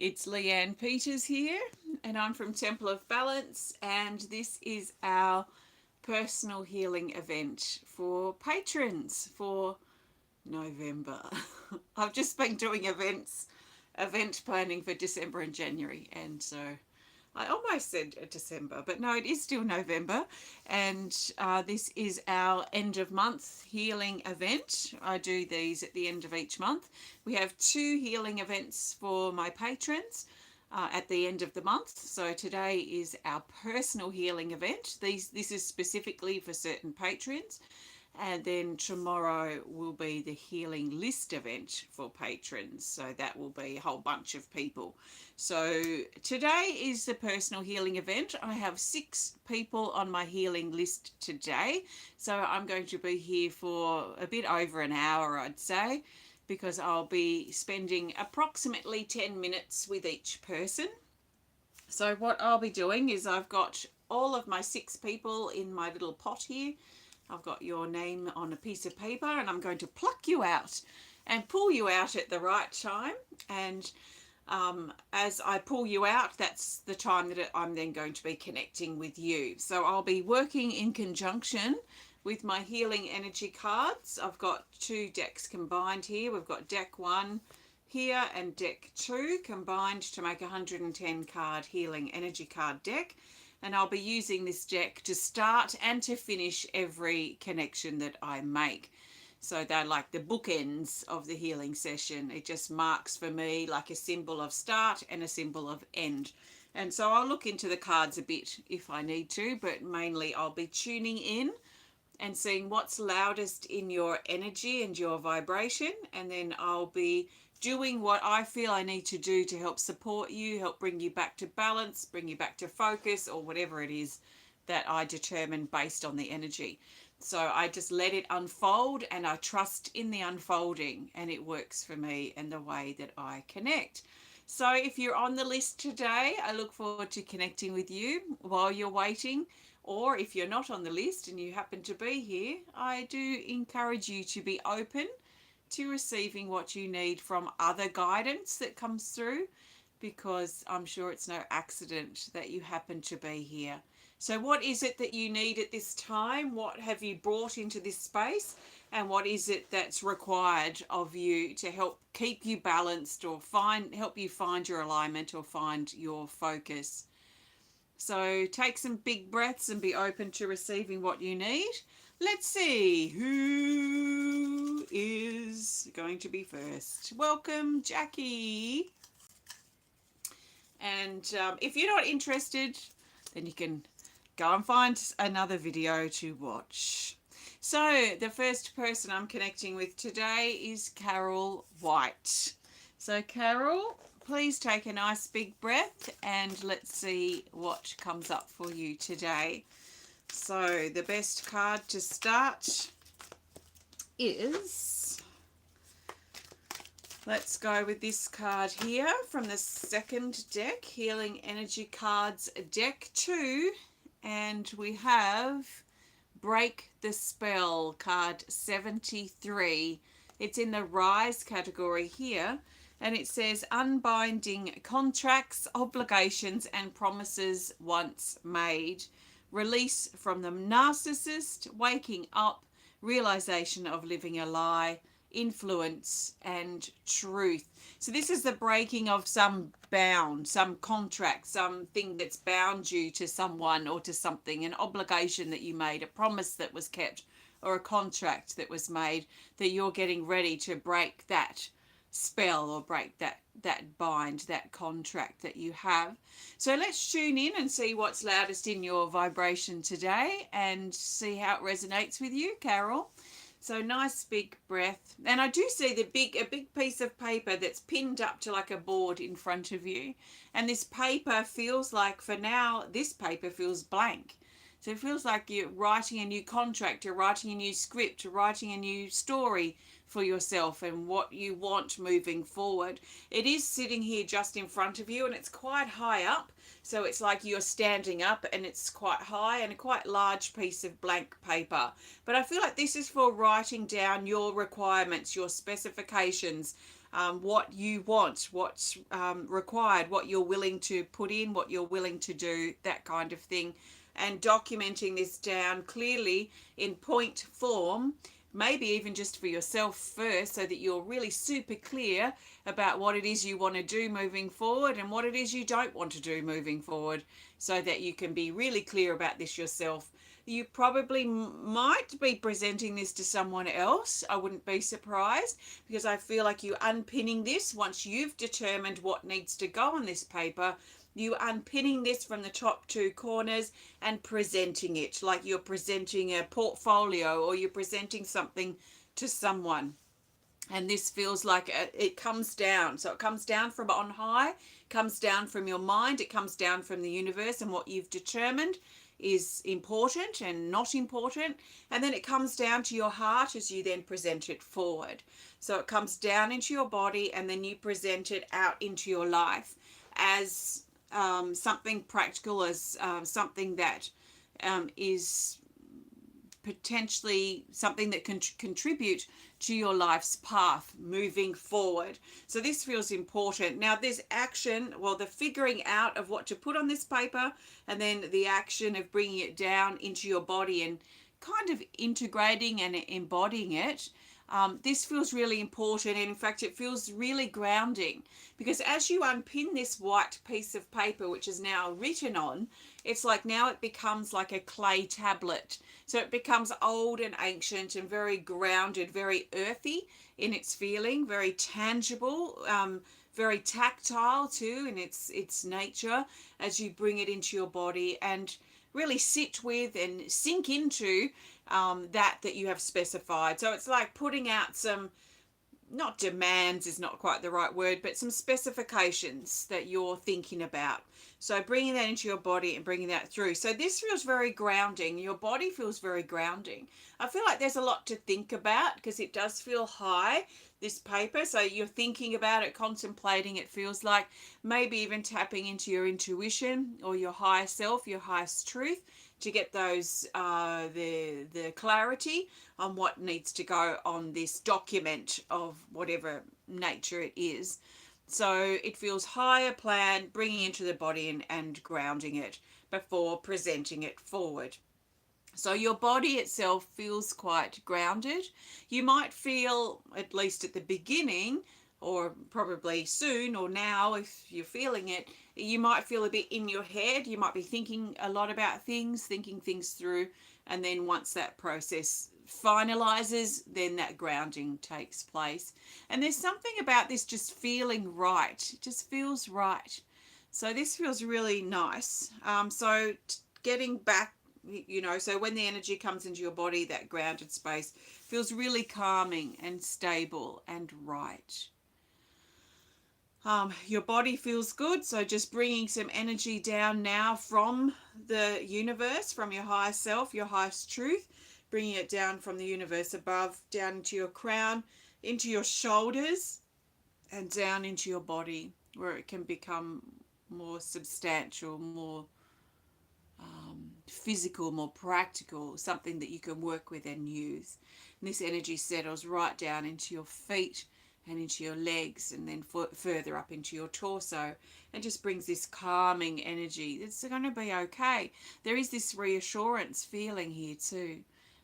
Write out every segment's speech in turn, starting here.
It's Leanne Peters here, and I'm from Temple of Balance, and this is our personal healing event for patrons for November. I've just been doing event planning for December and January, and so I almost said December, but no, it is still November. And this is our end of month healing event. I do these at the end of each month. We have two healing events for my patrons at the end of the month. So today is our personal healing event. This is specifically for certain patrons. And then tomorrow will be the healing list event for patrons. So that will be a whole bunch of people. So today is the personal healing event. I have 6 people on my healing list today. So I'm going to be here for a bit over an hour, I'd say, because I'll be spending approximately 10 minutes with each person. So what I'll be doing is I've got all of my 6 people in my little pot here. I've got your name on a piece of paper, and I'm going to pluck you out and pull you out at the right time. And as I pull you out, that's the time that I'm then going to be connecting with you. So I'll be working in conjunction with my healing energy cards. I've got 2 decks combined here. We've got deck 1 here and deck 2 combined to make a 110 card healing energy card deck. And I'll be using this deck to start and to finish every connection that I make. So they're like the bookends of the healing session. It just marks for me like a symbol of start and a symbol of end. And so I'll look into the cards a bit if I need to, but mainly I'll be tuning in and seeing what's loudest in your energy and your vibration. And then I'll be doing what I feel I need to do to help support you, help bring you back to balance, bring you back to focus, or whatever it is that I determine based on the energy. So I just let it unfold, and I trust in the unfolding, and it works for me and the way that I connect. So if you're on the list today, I look forward to connecting with you while you're waiting. Or if you're not on the list and you happen to be here, I do encourage you to be open to receiving what you need from other guidance that comes through, because I'm sure it's no accident that you happen to be here. So what is it that you need at this time? What have you brought into this space? And what is it that's required of you to help keep you balanced, or help you find your alignment or find your focus? So take some big breaths and be open to receiving what you need. Let's see who is going to be first. Welcome, Jackie. And if you're not interested, then you can go and find another video to watch. So the first person I'm connecting with today is Carol White. So Carol, please take a nice big breath and let's see what comes up for you today. So the best card to start is, let's go with this card here from the second deck, Healing Energy Cards Deck 2, and we have Break the Spell, card 73. It's in the Rise category here, and it says unbinding contracts, obligations, and promises once made. Release from the narcissist, waking up, realization of living a lie, influence, and truth. So this is the breaking of some bound, some contract, something that's bound you to someone or to something, an obligation that you made, a promise that was kept, or a contract that was made, that you're getting ready to break that spell or break that bind, that contract that you have. So let's tune in and see what's loudest in your vibration today and see how it resonates with you, Carol. So nice big breath. And I do see a big piece of paper that's pinned up to like a board in front of you. And this paper feels like, for now, this paper feels blank. So it feels like you're writing a new contract, you're writing a new script, you're writing a new story for yourself and what you want moving forward. It is sitting here just in front of you, and it's quite high up. So it's like you're standing up, and it's quite high and a quite large piece of blank paper. But I feel like this is for writing down your requirements, your specifications, what you want, what's required, what you're willing to put in, what you're willing to do, that kind of thing. And documenting this down clearly in point form, maybe even just for yourself first, so that you're really super clear about what it is you want to do moving forward and what it is you don't want to do moving forward, so that you can be really clear about this yourself. You probably might be presenting this to someone else. I wouldn't be surprised, because I feel like you unpinning this once you've determined what needs to go on this paper. You unpinning this from the top two corners and presenting it like you're presenting a portfolio, or you're presenting something to someone. And this feels like it comes down. So it comes down from on high, comes down from your mind, it comes down from the universe and what you've determined is important and not important. And then it comes down to your heart as you then present it forward. So it comes down into your body, and then you present it out into your life as something practical, as something that is potentially something that can contribute to your life's path moving forward. So this feels important. Now there's action, well, the figuring out of what to put on this paper, and then the action of bringing it down into your body and kind of integrating and embodying it. This feels really important, and in fact it feels really grounding, because as you unpin this white piece of paper which is now written on, it's like now it becomes like a clay tablet. So it becomes old and ancient and very grounded, very earthy in its feeling, very tangible, very tactile too in its nature, as you bring it into your body and really sit with and sink into that you have specified. So it's like putting out some, not demands is not quite the right word, but some specifications that you're thinking about. So bringing that into your body and bringing that through. So this feels very grounding. Your body feels very grounding. I feel like there's a lot to think about, because it does feel high, this paper. So you're thinking about it, contemplating. It feels like maybe even tapping into your intuition or your higher self, your highest truth, to get those the clarity on what needs to go on this document of whatever nature it is. So it feels higher plan, bringing into the body and grounding it before presenting it forward. So your body itself feels quite grounded. You might feel, at least at the beginning, or probably soon or now if you're feeling it, you might feel a bit in your head. You might be thinking a lot about things, thinking things through, and then once that process finalizes, then that grounding takes place. And there's something about this just feeling right. It just feels right. So this feels really nice. So getting back, so when the energy comes into your body, that grounded space feels really calming and stable and right. Your body feels good, so just bringing some energy down now from the universe, from your higher self, your highest truth, bringing it down from the universe above, down into your crown, into your shoulders, and down into your body, where it can become more substantial, more physical, more practical, something that you can work with and use. And this energy settles right down into your feet and into your legs, and then further up into your torso, and just brings this calming energy. It's going to be okay. There is this reassurance feeling here too.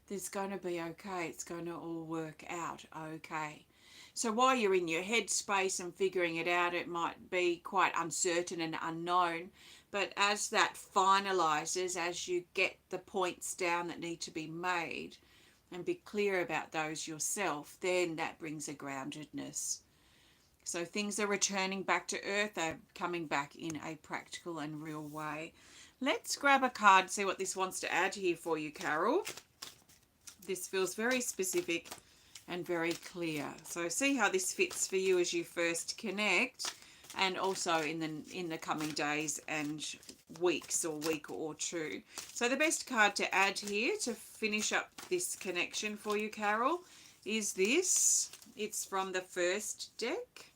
It's going to be okay. It's going to all work out okay. So while you're in your head space and figuring it out, it might be quite uncertain and unknown. But as that finalizes, as you get the points down that need to be made and be clear about those yourself, then that brings a groundedness. So things are returning back to earth. They're coming back in a practical and real way. Let's grab a card, see what this wants to add here for you, Carol. This feels very specific and very clear. So see how this fits for you as you first connect, and also in the coming days and weeks, or week or two. So the best card to add here to finish up this connection for you, Carol, is this. It's from the first deck,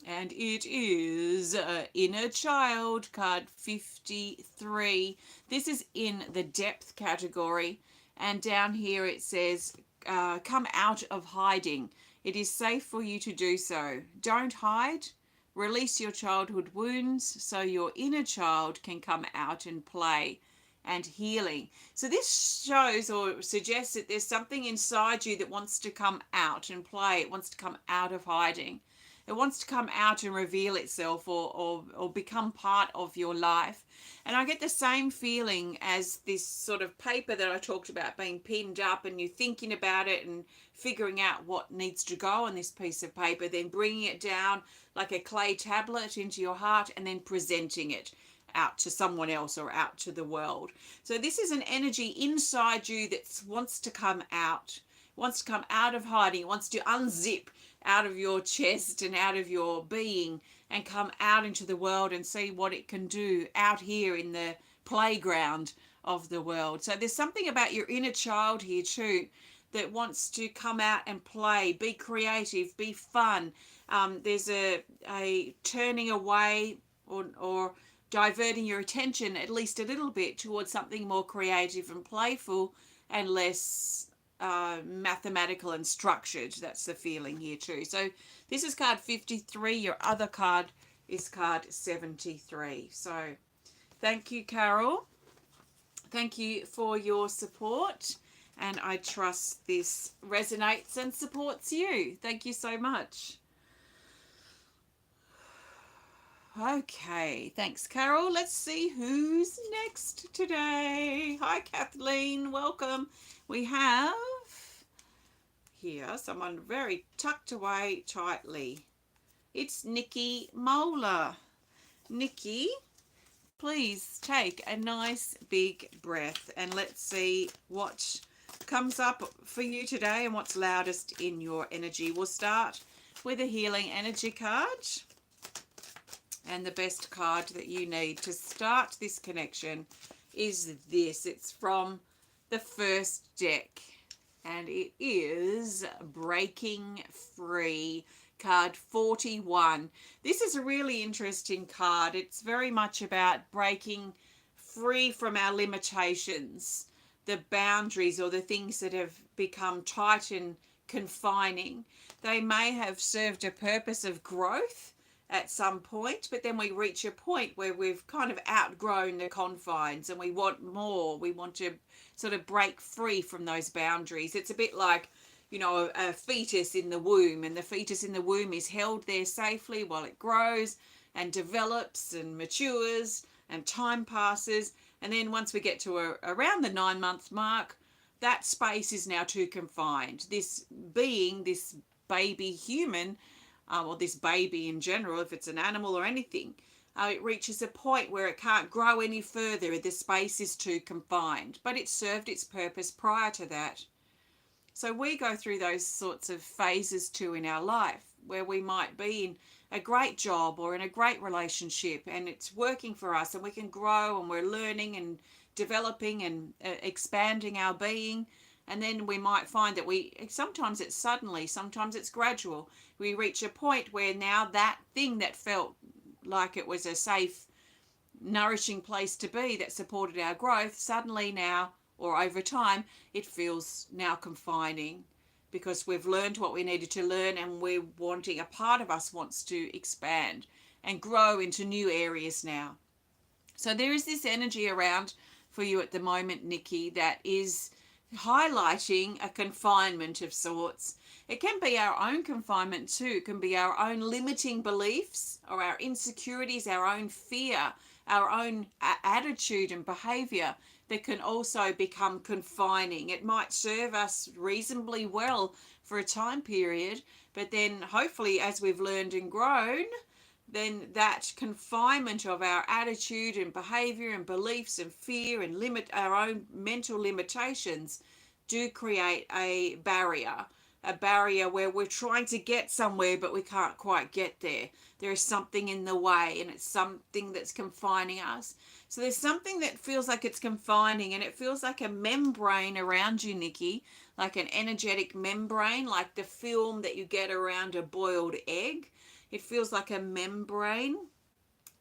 and it is Inner Child, card 53. This is in the depth category, and down here it says come out of hiding It is safe for you to do so. Don't hide. Release your childhood wounds so your inner child can come out and play and healing. So this shows or suggests that there's something inside you that wants to come out and play. It wants to come out of hiding. It wants to come out and reveal itself or become part of your life. And I get the same feeling as this sort of paper that I talked about being pinned up, and you're thinking about it and figuring out what needs to go on this piece of paper, then bringing it down like a clay tablet into your heart and then presenting it out to someone else or out to the world. So this is an energy inside you that wants to come out, wants to come out of hiding, wants to unzip out of your chest and out of your being and come out into the world and see what it can do out here in the playground of the world. So there's something about your inner child here too that wants to come out and play, be creative, be fun. There's a turning away or diverting your attention at least a little bit towards something more creative and playful and less mathematical and structured. That's the feeling here too. So this is card 53. Your other card is card 73. So thank you, Carol. Thank you for your support, and I trust this resonates and supports you. Thank you so much. Okay, thanks, Carol. Let's see who's next today. Hi, Kathleen. Welcome. We have here someone very tucked away tightly. It's Nicki Mohler. Nicki, please take a nice big breath and let's see what comes up for you today and what's loudest in your energy. We'll start with a healing energy card. And the best card that you need to start this connection is this. It's from the first deck, and it is Breaking Free, card 41. This is a really interesting card. It's very much about breaking free from our limitations, the boundaries or the things that have become tight and confining. They may have served a purpose of growth at some point, but then we reach a point where we've kind of outgrown the confines and we want more. We want to sort of break free from those boundaries. It's a bit like, you know, a fetus in the womb, and the fetus in the womb is held there safely while it grows and develops and matures and time passes. And then once we get to around the 9-month mark, that space is now too confined. This being, this baby human, or this baby in general, if it's an animal or anything, it reaches a point where it can't grow any further. The space is too confined, but it served its purpose prior to that. So we go through those sorts of phases too in our life, where we might be in a great job or in a great relationship and it's working for us and we can grow and we're learning and developing and expanding our being. And then we might find that sometimes it's suddenly, sometimes it's gradual. We reach a point where now that thing that felt like it was a safe, nourishing place to be that supported our growth, suddenly now, or over time, it feels now confining because we've learned what we needed to learn and a part of us wants to expand and grow into new areas now. So there is this energy around for you at the moment, Nicki, that is highlighting a confinement of sorts. It can be our own confinement too. It can be our own limiting beliefs or our insecurities, our own fear, our own attitude and behavior that can also become confining. It might serve us reasonably well for a time period, but then hopefully as we've learned and grown, then that confinement of our attitude and behavior and beliefs and fear and our own mental limitations do create a barrier where we're trying to get somewhere but we can't quite get there. There is something in the way and it's something that's confining us. So there's something that feels like it's confining and it feels like a membrane around you, Nicki, like an energetic membrane, like the film that you get around a boiled egg. It feels like a membrane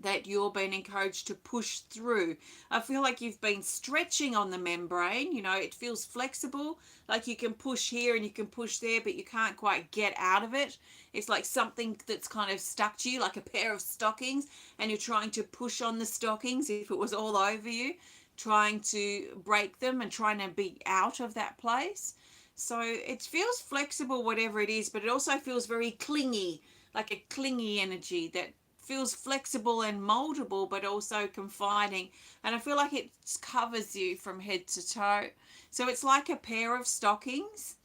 that you're being encouraged to push through. I feel like you've been stretching on the membrane. You know, it feels flexible, like you can push here and you can push there, but you can't quite get out of it. It's like something that's kind of stuck to you, like a pair of stockings, and you're trying to push on the stockings if it was all over you, trying to break them and trying to be out of that place. So it feels flexible, whatever it is, but it also feels very clingy, like a clingy energy that feels flexible and moldable, but also confining. And I feel like it covers you from head to toe. So it's like a pair of stockings.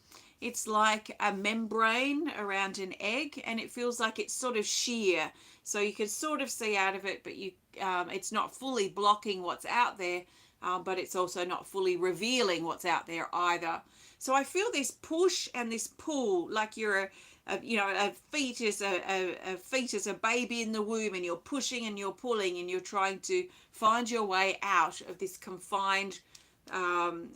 It's like a membrane around an egg, and it feels like it's sort of sheer. So you can sort of see out of it, but it's not fully blocking what's out there, but it's also not fully revealing what's out there either. So I feel this push and this pull, like you're a fetus, a fetus, a baby in the womb, and you're pushing and you're pulling and you're trying to find your way out of this confined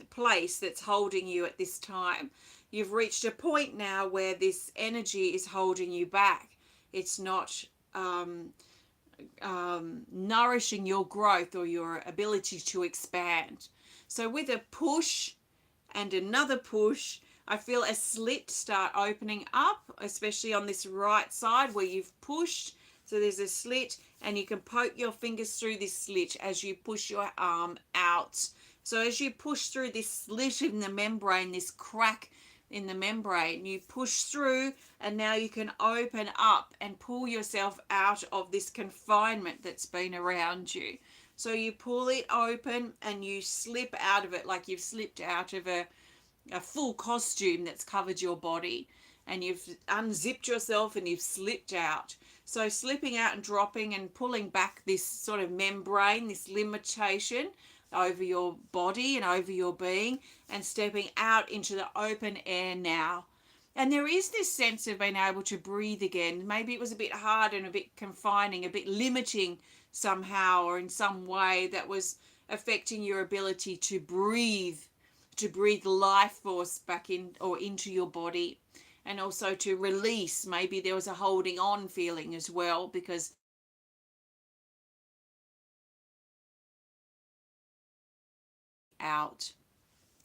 place that's holding you at this time. You've reached a point now where this energy is holding you back. It's not nourishing your growth or your ability to expand. So with a push and another push, I feel a slit start opening up, especially on this right side where you've pushed. So there's a slit, and you can poke your fingers through this slit as you push your arm out. So as you push through this slit in the membrane, this crack in the membrane, you push through, and now you can open up and pull yourself out of this confinement that's been around you. So you pull it open and you slip out of it like you've slipped out of a full costume that's covered your body, and you've unzipped yourself and you've slipped out. So slipping out and dropping and pulling back this sort of membrane, this limitation over your body and over your being, and stepping out into the open air now. And there is this sense of being able to breathe again. Maybe it was a bit hard and a bit confining, a bit limiting somehow, or in some way that was affecting your ability to breathe life force back in or into your body, and also to release. Maybe there was a holding on feeling as well, because out.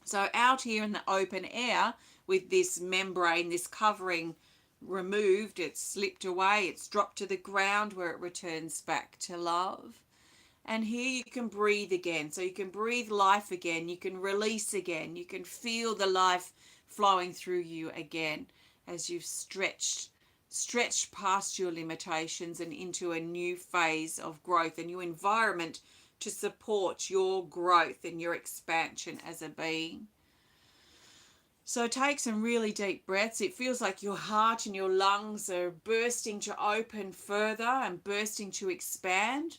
So out here in the open air with this membrane, this covering removed, it's slipped away, it's dropped to the ground where it returns back to love. And here you can breathe again. So you can breathe life again. You can release again. You can feel the life flowing through you again as you've stretched past your limitations and into a new phase of growth, a new environment to support your growth and your expansion as a being. So take some really deep breaths. It feels like your heart and your lungs are bursting to open further and bursting to expand.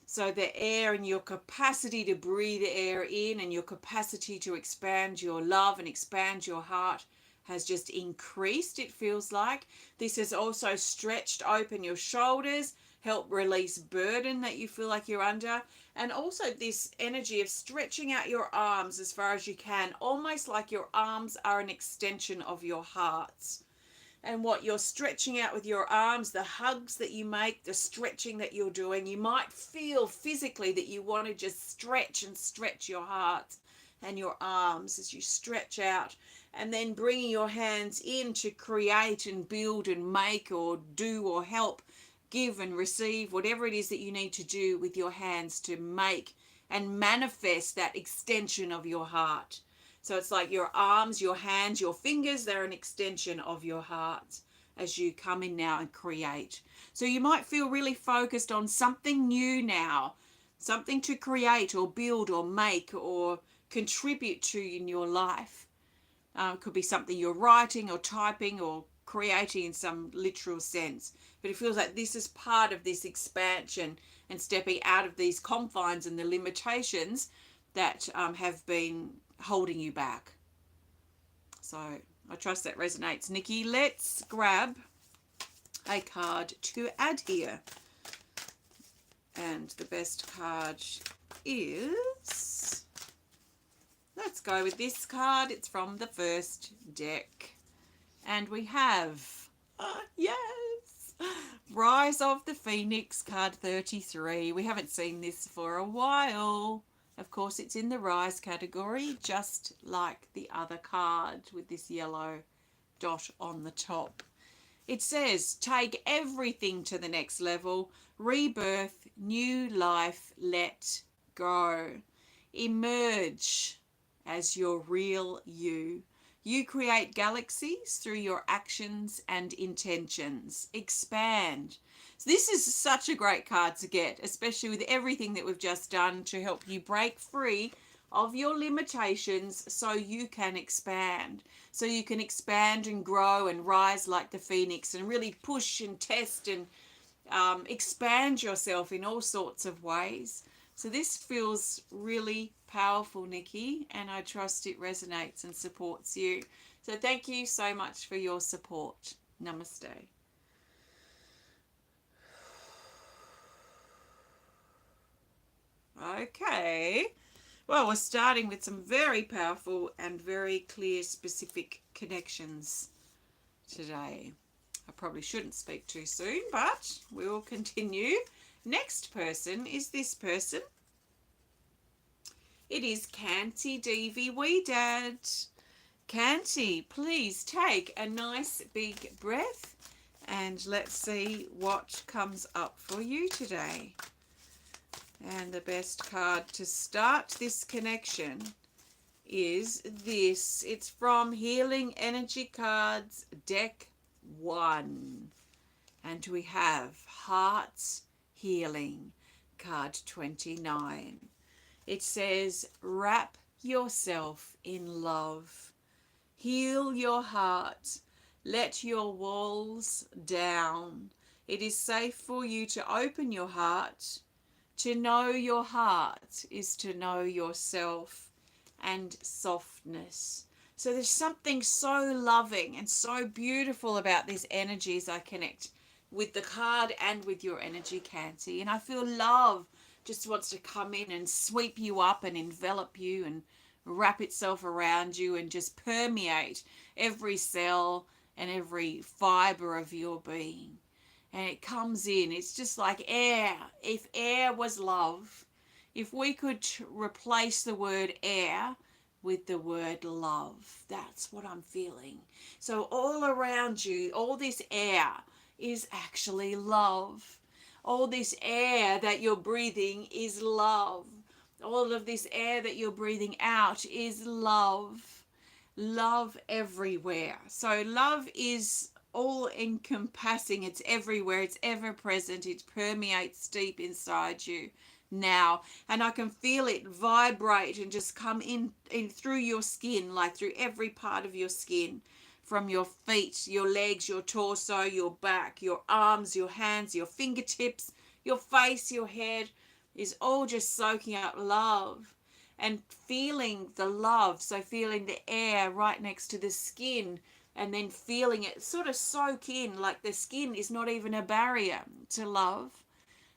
So the air and your capacity to breathe air in and your capacity to expand your love and expand your heart has just increased, it feels like. This has also stretched open your shoulders, help release burden that you feel like you're under, and also this energy of stretching out your arms as far as you can, almost like your arms are an extension of your heart. And what you're stretching out with your arms, the hugs that you make, the stretching that you're doing, you might feel physically that you want to just stretch and stretch your heart and your arms as you stretch out, and then bringing your hands in to create and build and make or do or help, give and receive, whatever it is that you need to do with your hands to make and manifest that extension of your heart. So it's like your arms, your hands, your fingers, they're an extension of your heart as you come in now and create. So you might feel really focused on something new now, something to create or build or make or contribute to in your life. It could be something you're writing or typing or creating in some literal sense. But it feels like this is part of this expansion and stepping out of these confines and the limitations that have been holding you back. So I trust that resonates. Nicki, let's grab a card to add here. And the best card is, let's go with this card. It's from the first deck. And we have, yes, Rise of the Phoenix, card 33. We haven't seen this for a while. Of course, it's in the Rise category, just like the other card with this yellow dot on the top. It says, take everything to the next level, rebirth, new life, let go. Emerge as your real you. You create galaxies through your actions and intentions. Expand. So this is such a great card to get, especially with everything that we've just done to help you break free of your limitations so you can expand. So you can expand and grow and rise like the phoenix and really push and test and expand yourself in all sorts of ways. So this feels really powerful, Nicki, and I trust it resonates and supports you. So thank you so much for your support. Namaste. Okay. Well, we're starting with some very powerful and very clear, specific connections today. I probably shouldn't speak too soon, but we will continue. Next person is this person. It is KantiDevi Wedad. Kanti, please take a nice big breath and let's see what comes up for you today. And the best card to start this connection is this. It's from Healing Energy Cards, Deck 1. And we have Heart's Healing, card 29. It says, wrap yourself in love. Heal your heart. Let your walls down. It is safe for you to open your heart. To know your heart is to know yourself and softness. So there's something so loving and so beautiful about this energy as I connect with the card and with your energy, Kanti. And I feel love just wants to come in and sweep you up and envelop you and wrap itself around you and just permeate every cell and every fiber of your being. And it comes in. It's just like air. If air was love, if we could replace the word air with the word love, that's what I'm feeling. So all around you, all this air is actually love. All this air that you're breathing is love. All of this air that you're breathing out is love. Love everywhere. So love is all encompassing. It's everywhere. It's ever present. It permeates deep inside you now. And I can feel it vibrate and just come in through your skin, like through every part of your skin. From your feet, your legs, your torso, your back, your arms, your hands, your fingertips, your face, your head is all just soaking up love and feeling the love. So feeling the air right next to the skin and then feeling it sort of soak in, like the skin is not even a barrier to love.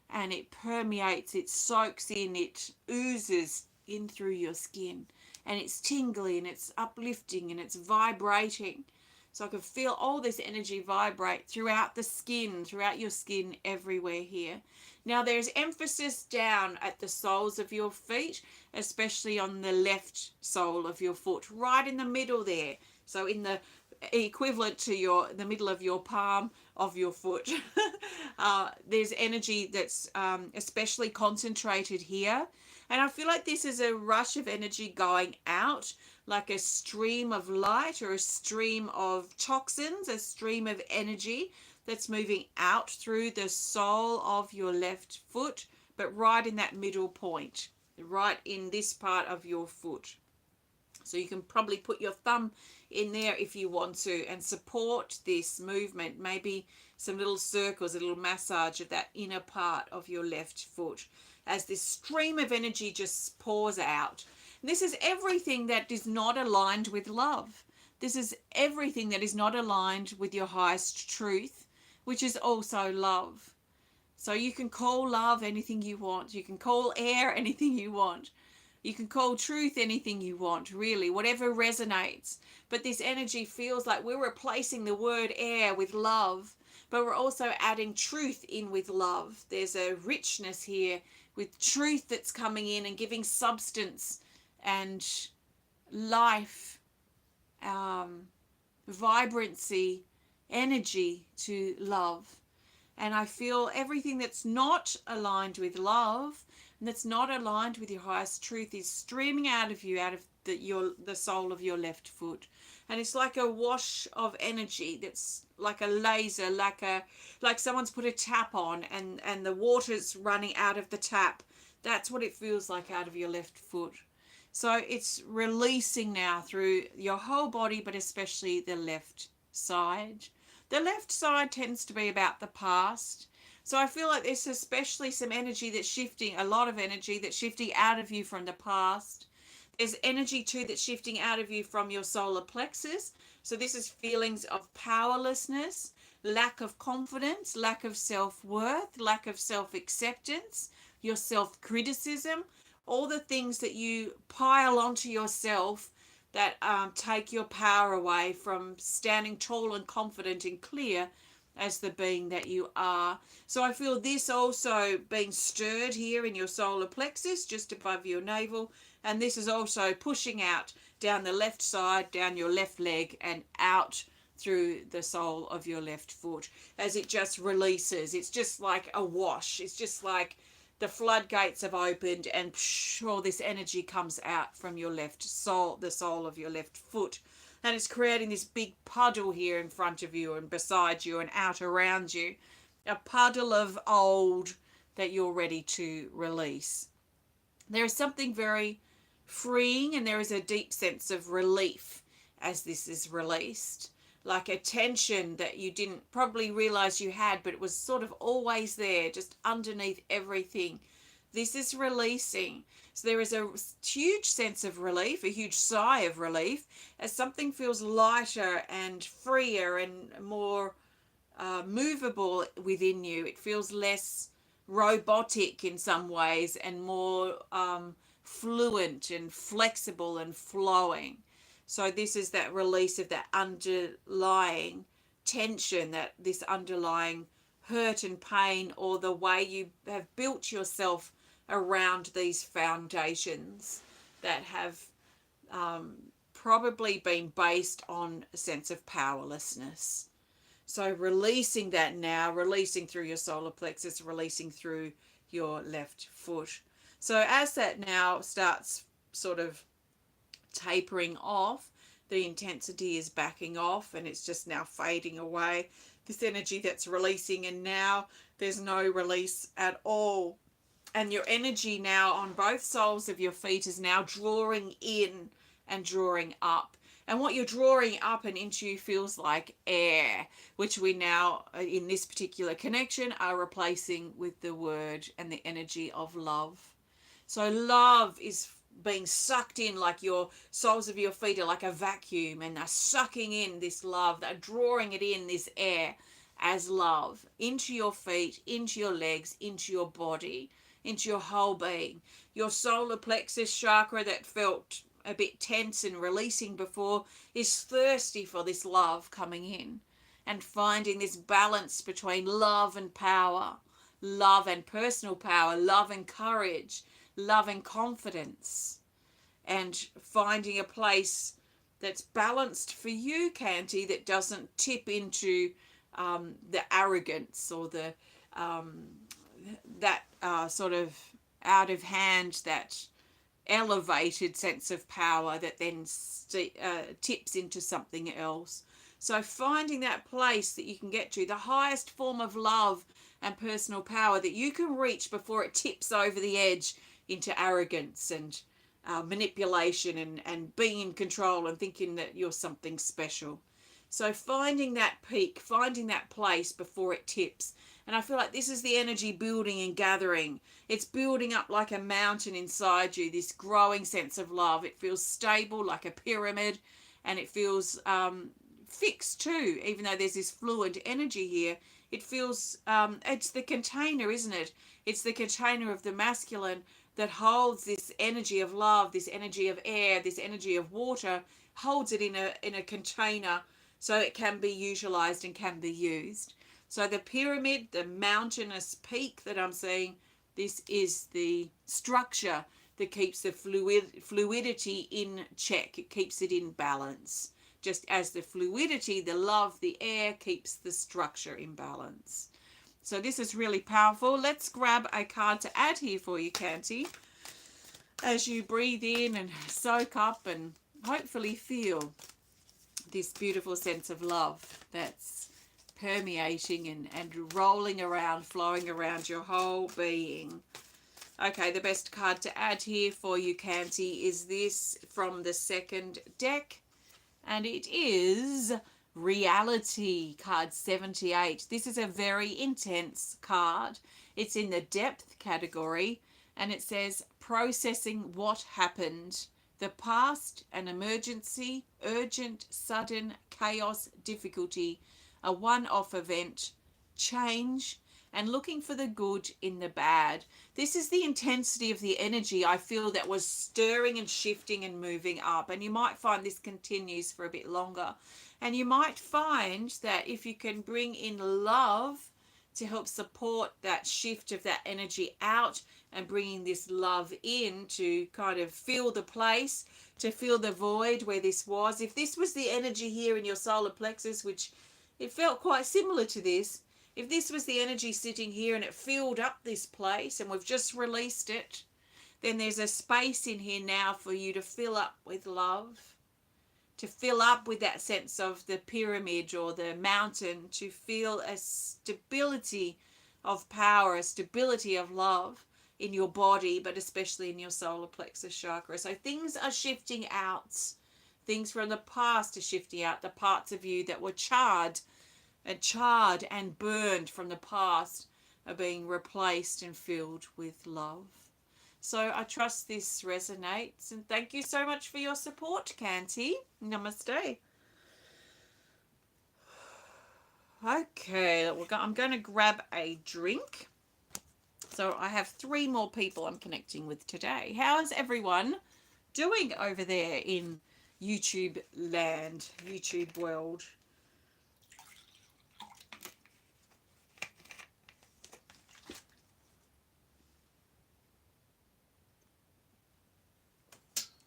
And it permeates, it soaks in, it oozes in through your skin. And it's tingly and it's uplifting and it's vibrating. So I can feel all this energy vibrate throughout the skin, throughout your skin, everywhere here. Now there's emphasis down at the soles of your feet, especially on the left sole of your foot, right in the middle there. So in the equivalent to the middle of your palm of your foot. There's energy that's especially concentrated here. And I feel like this is a rush of energy going out, like a stream of light or a stream of toxins, a stream of energy that's moving out through the sole of your left foot, but right in that middle point, right in this part of your foot. So you can probably put your thumb in there if you want to and support this movement, maybe some little circles, a little massage of that inner part of your left foot as this stream of energy just pours out. And this is everything that is not aligned with love. This is everything that is not aligned with your highest truth, which is also love. So you can call love anything you want. You can call air anything you want. You can call truth anything you want, really, whatever resonates. But this energy feels like we're replacing the word air with love. but we're also adding truth in with love. There's a richness here with truth that's coming in and giving substance and life, vibrancy, energy to love. And I feel everything that's not aligned with love and that's not aligned with your highest truth is streaming out of you, out of the sole of your left foot. And it's like a wash of energy that's like a laser, like someone's put a tap on and the water's running out of the tap. That's what it feels like out of your left foot. So it's releasing now through your whole body, but especially the left side. The left side tends to be about the past. So I feel like there's especially some energy that's shifting, a lot of energy that's shifting out of you from the past. There's energy too that's shifting out of you from your solar plexus. So this is feelings of powerlessness, lack of confidence, lack of self-worth, lack of self-acceptance, your self-criticism, all the things that you pile onto yourself that take your power away from standing tall and confident and clear as the being that you are. So I feel this also being stirred here in your solar plexus, just above your navel. And this is also pushing out down the left side, down your left leg, and out through the sole of your left foot as it just releases. It's just like a wash. It's just like the floodgates have opened and all this energy comes out from your left sole, the sole of your left foot. And it's creating this big puddle here in front of you and beside you and out around you. A puddle of old that you're ready to release. There is something very freeing and there is a deep sense of relief as this is released. Like a tension that you didn't probably realize you had, but it was sort of always there, just underneath everything. This is releasing. So there is a huge sense of relief, a huge sigh of relief, as something feels lighter and freer and more movable within you. It feels less robotic in some ways and more fluent and flexible and flowing. So this is that release of that underlying tension, that this underlying hurt and pain, or the way you have built yourself around these foundations that have probably been based on a sense of powerlessness. So releasing that now, releasing through your solar plexus, releasing through your left foot. So as that now starts sort of tapering off, the intensity is backing off and it's just now fading away. This energy that's releasing, and now there's no release at all. And your energy now on both soles of your feet is now drawing in and drawing up. And what you're drawing up and into you feels like air, which we now, in this particular connection, are replacing with the word and the energy of love. So love is being sucked in, like your soles of your feet are like a vacuum and they're sucking in this love. They're drawing it in, this air, as love into your feet, into your legs, into your body, into your whole being. Your solar plexus chakra that felt a bit tense and releasing before is thirsty for this love coming in and finding this balance between love and power, love and personal power, love and courage, love and confidence, and finding a place that's balanced for you, Kanti, that doesn't tip into the arrogance or the sort of out of hand, that elevated sense of power that then tips into something else. So finding that place that you can get to, the highest form of love and personal power that you can reach before it tips over the edge into arrogance and manipulation and being in control and thinking that you're something special. So finding that peak, finding that place before it tips. And I feel like this is the energy building and gathering. It's building up like a mountain inside you, this growing sense of love. It feels stable like a pyramid, and it feels fixed too, even though there's this fluid energy here. It feels, it's the container, isn't it? It's the container of the masculine that holds this energy of love, this energy of air, this energy of water, holds it in a container so it can be utilized and can be used. So the pyramid, the mountainous peak that I'm seeing, this is the structure that keeps the fluidity in check. It keeps it in balance. Just as the fluidity, the love, the air keeps the structure in balance. So this is really powerful. Let's grab a card to add here for you, Kanti, as you breathe in and soak up and hopefully feel this beautiful sense of love that's permeating and rolling around, flowing around your whole being. Okay, the best card to add here for you, Kanti, is this from the second deck, and it is Reality, card 78. This is a very intense card. It's in the depth category, and it says processing what happened. The past, an emergency, urgent, sudden, chaos, difficulty, a one-off event, change, and looking for the good in the bad. This is the intensity of the energy I feel that was stirring and shifting and moving up. And you might find this continues for a bit longer. And you might find that if you can bring in love to help support that shift of that energy out and bringing this love in to kind of fill the place, to fill the void where this was. If this was the energy here in your solar plexus, which it felt quite similar to this, if this was the energy sitting here and it filled up this place and we've just released it, then there's a space in here now for you to fill up with love, to fill up with that sense of the pyramid or the mountain, to feel a stability of power, a stability of love in your body, but especially in your solar plexus chakra. So things are shifting out. Things from the past are shifting out. The parts of you that were charred and burned from the past are being replaced and filled with love. So I trust this resonates, and thank you so much for your support, Kanti. Namaste. Okay, I'm going to grab a drink. So I have 3 more people I'm connecting with today. How is everyone doing over there in YouTube land, YouTube world?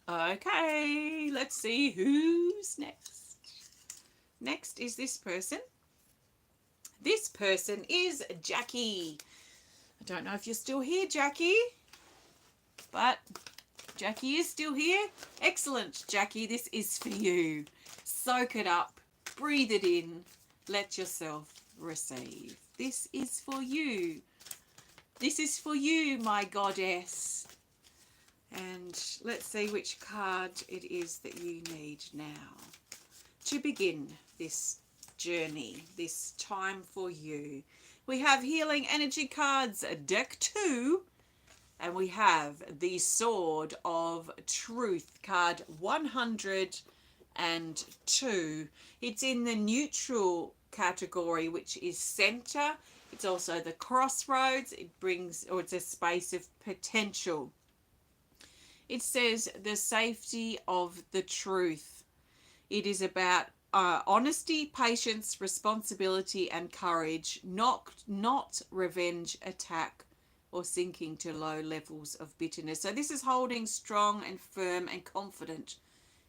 Okay, let's see who's next. Next is this person. This person is Jackie. I don't know if you're still here, Jackie, but Jackie is still here. Excellent, Jackie. This is for you. Soak it up. Breathe it in. Let yourself receive. This is for you. This is for you, my goddess. And let's see which card it is that you need now to begin this journey, this time for you. We have Healing Energy cards, deck 2, and we have the Sword of Truth, card 102. It's in the neutral category, which is center. It's also the crossroads. It's a space of potential. It says the safety of the truth. It is about honesty, patience, responsibility, and courage, not revenge, attack, or sinking to low levels of bitterness. So this is holding strong and firm and confident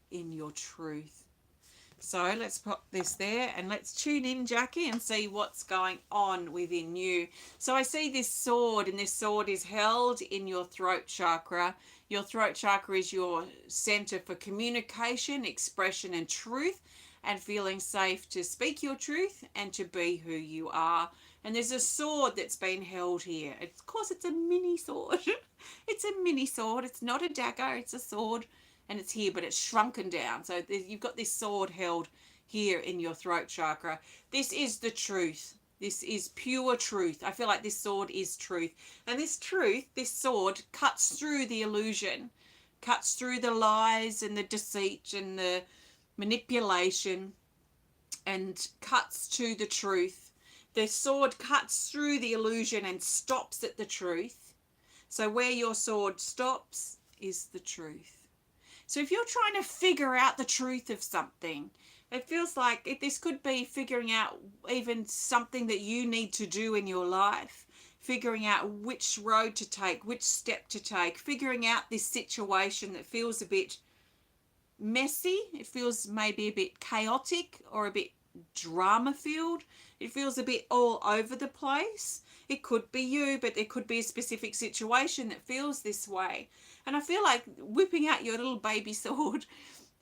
in your truth. So let's pop this there and let's tune in, Jackie, and see what's going on within you. So I see this sword, and this sword is held in your throat chakra. Your throat chakra is your center for communication, expression, and truth, and feeling safe to speak your truth and to be who you are. And there's a sword that's been held here. Of course, it's a mini sword. It's a mini sword. It's not a dagger. It's a sword. And it's here, but it's shrunken down. So you've got this sword held here in your throat chakra. This is the truth. This is pure truth. I feel like this sword is truth. And this truth, this sword, cuts through the illusion, cuts through the lies and the deceit and the manipulation, and cuts to the truth. The sword cuts through the illusion and stops at the truth. So where your sword stops is the truth. So if you're trying to figure out the truth of something, It feels like this could be figuring out even something that you need to do in your life, figuring out which road to take, which step to take, figuring out this situation that feels a bit messy. It feels maybe a bit chaotic or a bit drama filled. It feels a bit all over the place. It could be you, but it could be a specific situation that feels this way. And I feel like whipping out your little baby sword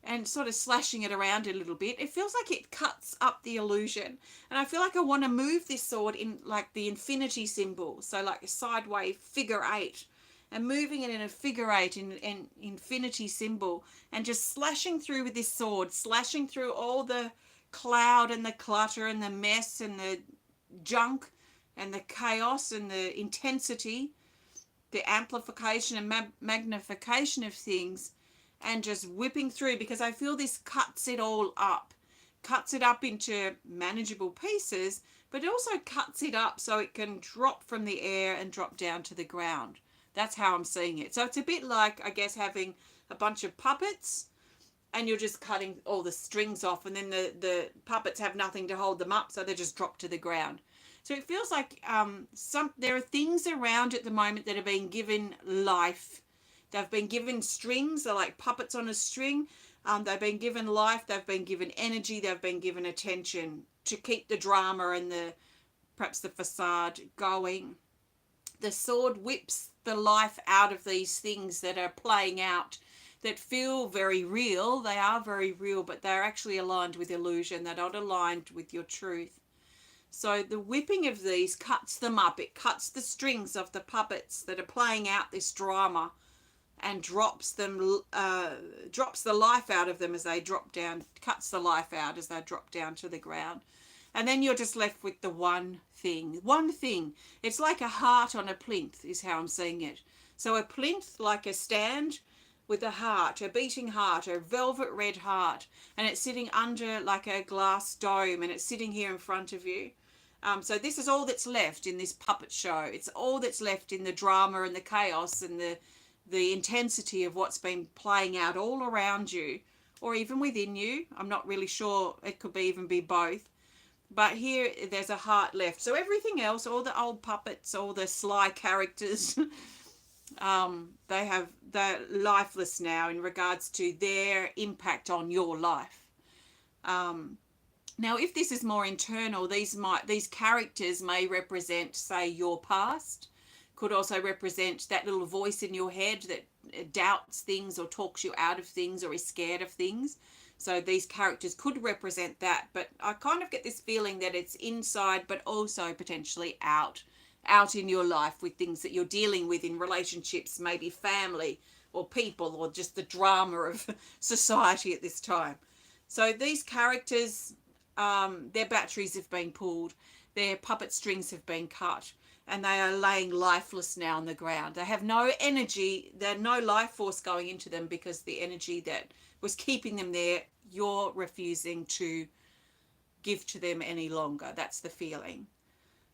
and sort of slashing it around a little bit, it feels like it cuts up the illusion. And I feel like I want to move this sword in like the infinity symbol, so like a sideways figure eight, and moving it in a figure eight in infinity symbol, and just slashing through with this sword, slashing through all the cloud and the clutter and the mess and the junk and the chaos and the intensity, the amplification and magnification of things, and just whipping through, because I feel this cuts it all up, cuts it up into manageable pieces, but it also cuts it up so it can drop from the air and drop down to the ground. That's how I'm seeing it. So it's a bit like, I guess, having a bunch of puppets and you're just cutting all the strings off, and then the puppets have nothing to hold them up, so they just drop to the ground. So it feels like there are things around at the moment that are being given life. They've been given strings. They're like puppets on a string. They've been given life. They've been given energy. They've been given attention to keep the drama and perhaps the facade going. The sword whips the life out of these things that are playing out, that feel very real. They are very real, but they're actually aligned with illusion. They're not aligned with your truth. So the whipping of these cuts them up. It cuts the strings of the puppets that are playing out this drama, and drops the life out of them as they drop down, cuts the life out as they drop down to the ground. And then you're just left with the one thing. One thing. It's like a heart on a plinth is how I'm seeing it. So a plinth, like a stand with a heart, a beating heart, a velvet red heart, and it's sitting under like a glass dome, and it's sitting here in front of you. So this is all that's left in this puppet show. It's all that's left in the drama and the chaos and the intensity of what's been playing out all around you, or even within you. I'm not really sure. It could even be both. But here there's a heart left. So everything else, all the old puppets, all the sly characters, they're lifeless now in regards to their impact on your life. Now, if this is more internal, these characters may represent, say, your past. Could also represent that little voice in your head that doubts things or talks you out of things or is scared of things. So these characters could represent that, but I kind of get this feeling that it's inside but also potentially out in your life, with things that you're dealing with in relationships, maybe family or people, or just the drama of society at this time. So these characters, their batteries have been pulled, their puppet strings have been cut, and they are laying lifeless now on the ground. They have no energy, there's no life force going into them, because the energy that was keeping them there, you're refusing to give to them any longer. That's the feeling.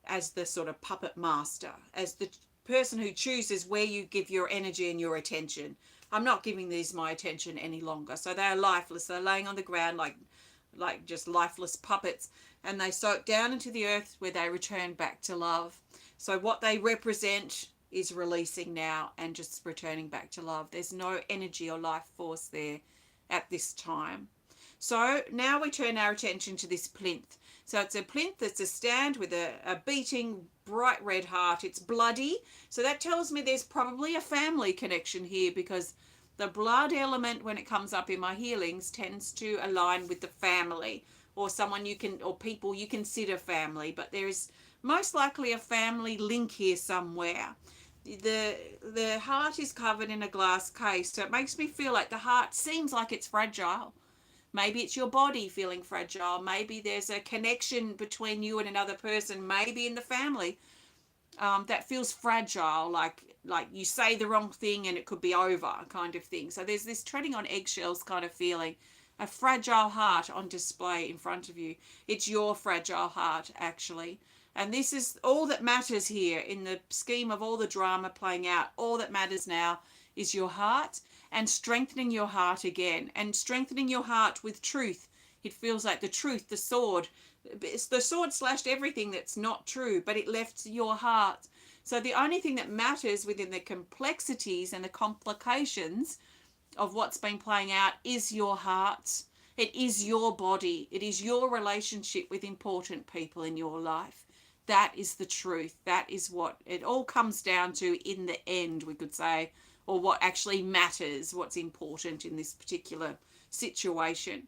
As the sort of puppet master, as the person who chooses where you give your energy and your attention. I'm not giving these my attention any longer. So they are lifeless. They're laying on the ground like just lifeless puppets, and they soak down into the earth where they return back to love. So what they represent is releasing now and just returning back to love. There's no energy or life force there at this time. So now we turn our attention to this plinth. So it's a plinth that's a stand with a beating bright red heart. It's bloody. So that tells me there's probably a family connection here, because the blood element, when it comes up in my healings, tends to align with the family, or someone or people you consider family, but there is most likely a family link here somewhere. The heart is covered in a glass case, so it makes me feel like the heart seems like it's fragile. Maybe it's your body feeling fragile. Maybe there's a connection between you and another person, maybe in the family, that feels fragile, like you say the wrong thing and it could be over kind of thing. So there's this treading on eggshells kind of feeling. A fragile heart on display in front of you. It's your fragile heart, actually. And this is all that matters here in the scheme of all the drama playing out. All that matters now is your heart, and strengthening your heart again, and strengthening your heart with truth It feels like the truth, the sword. The sword slashed everything that's not true, but it left your heart. So the only thing that matters within the complexities and the complications of what's been playing out is your heart. It is your body. It is your relationship with important people in your life. That is the truth. That is what it all comes down to in the end, we could say, or what actually matters, what's important in this particular situation.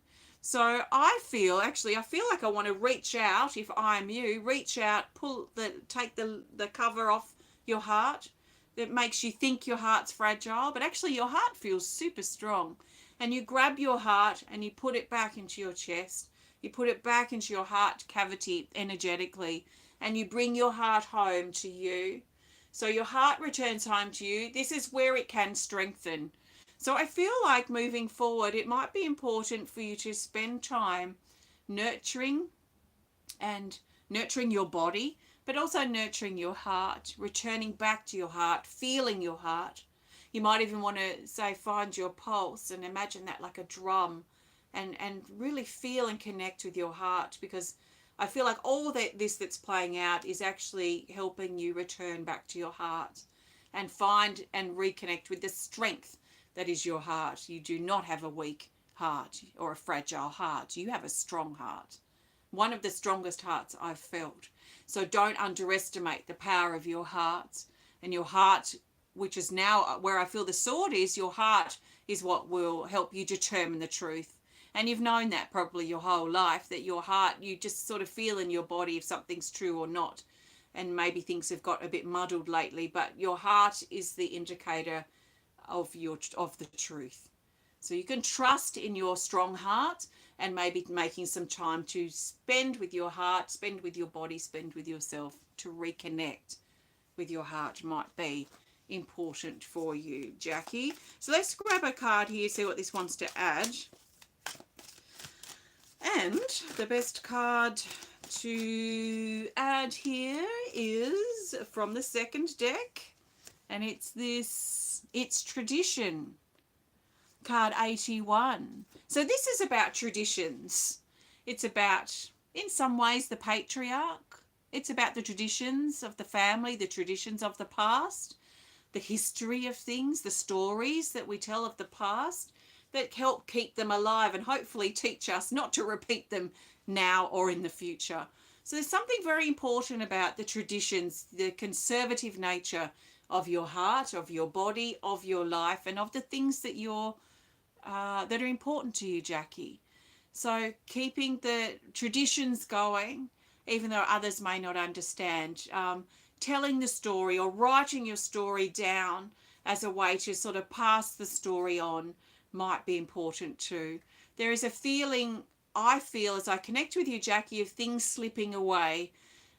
So I feel like I want to reach out. If I'm you, reach out, take the cover off your heart that makes you think your heart's fragile, but actually your heart feels super strong. And you grab your heart and you put it back into your chest. You put it back into your heart cavity energetically, and you bring your heart home to you. So your heart returns home to you. This is where it can strengthen. So I feel like moving forward, it might be important for you to spend time nurturing your body, but also nurturing your heart, returning back to your heart, feeling your heart. You might even want to say, find your pulse and imagine that like a drum, and really feel and connect with your heart, because I feel like all this that's playing out is actually helping you return back to your heart and find and reconnect with the strength that is your heart. You do not have a weak heart or a fragile heart. You have a strong heart. One of the strongest hearts I've felt. So don't underestimate the power of your heart. And your heart, which is now where I feel the sword is, your heart is what will help you determine the truth. And you've known that probably your whole life, that your heart, you just sort of feel in your body if something's true or not. And maybe things have got a bit muddled lately, but your heart is the indicator of the truth. So you can trust in your strong heart, and maybe making some time to spend with your heart, spend with your body, spend with yourself, to reconnect with your heart might be important for you, Jackie. So let's grab a card here, see what this wants to add. And the best card to add here is from the second deck, and it's tradition, card 81. So this is about traditions. It's about, in some ways, the patriarch. It's about the traditions of the family, the traditions of the past, the history of things, the stories that we tell of the past that help keep them alive and hopefully teach us not to repeat them now or in the future. So there's something very important about the traditions, the conservative nature of your heart, of your body, of your life, and of the things that that are important to you, Jackie. So keeping the traditions going, even though others may not understand, telling the story or writing your story down as a way to sort of pass the story on might be important too. There is a feeling, I feel, as I connect with you, Jackie, of things slipping away,